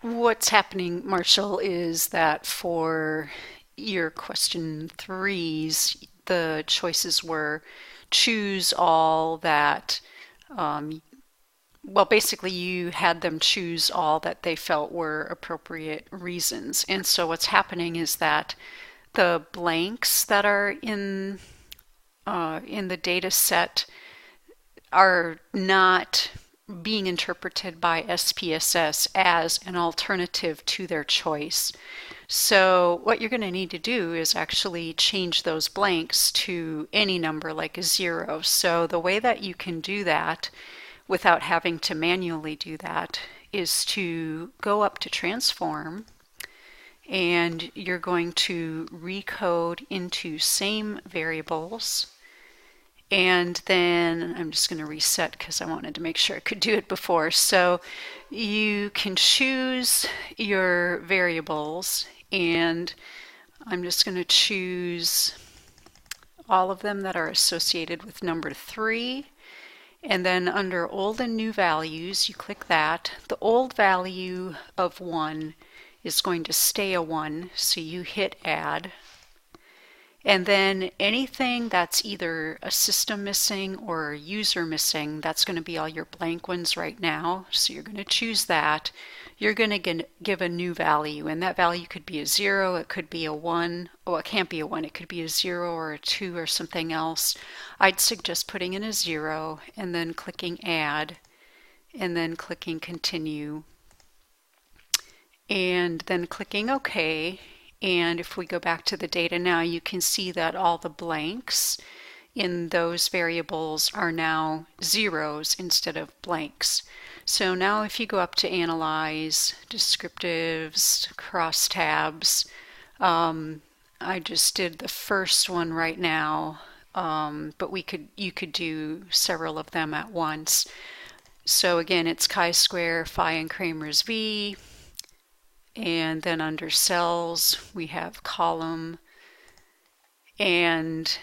What's happening, Marshall, is that for your question threes, the choices were choose all that, um, well, basically, you had them choose all that they felt were appropriate reasons. And so what's happening is that the blanks that are in the data set are not being interpreted by SPSS as an alternative to their choice. So what you're going to need to do is actually change those blanks to any number like a 0. So the way that you can do that without having to manually do that is to go up to transform, and you're going to recode into same variables. And then I'm just going to reset because I wanted to make sure I could do it before. So you can choose your variables, and I'm just going to choose all of them that are associated with number 3. And then under old and new values, you click that. The old value of 1 is going to stay a 1, so you hit add. And then anything that's either a system missing or a user missing, that's going to be all your blank ones right now. So you're going to choose that. You're going to give a new value, and that value could be a 0, it could be a 1. Oh, it can't be a 1, it could be a 0 or a 2 or something else. I'd suggest putting in a 0 and then clicking add and then clicking continue and then clicking OK. And if we go back to the data now, you can see that all the blanks in those variables are now zeros instead of blanks. So now if you go up to Analyze, Descriptives, Crosstabs, I just did the first one right now, but you could do several of them at once. So again, it's chi-square, phi, and Kramer's V. And then under cells, we have column. And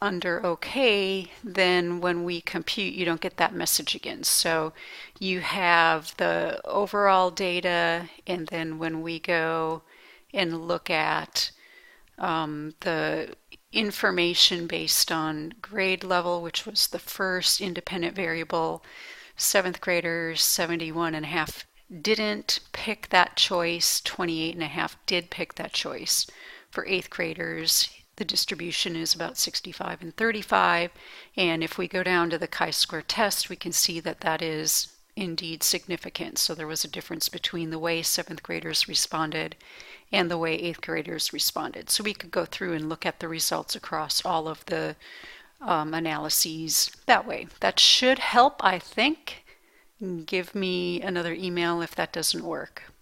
under OK, then when we compute, you don't get that message again. So you have the overall data, and then when we go and look at the information based on grade level, which was the first independent variable, 7th graders, 71.5 didn't pick that choice, 28.5 did pick that choice. For 8th graders, the distribution is about 65 and 35, and if we go down to the chi-square test, we can see that that is indeed significant. So there was a difference between the way 7th graders responded and the way 8th graders responded. So we could go through and look at the results across all of the analyses that way. That should help, I think. Give me another email if that doesn't work.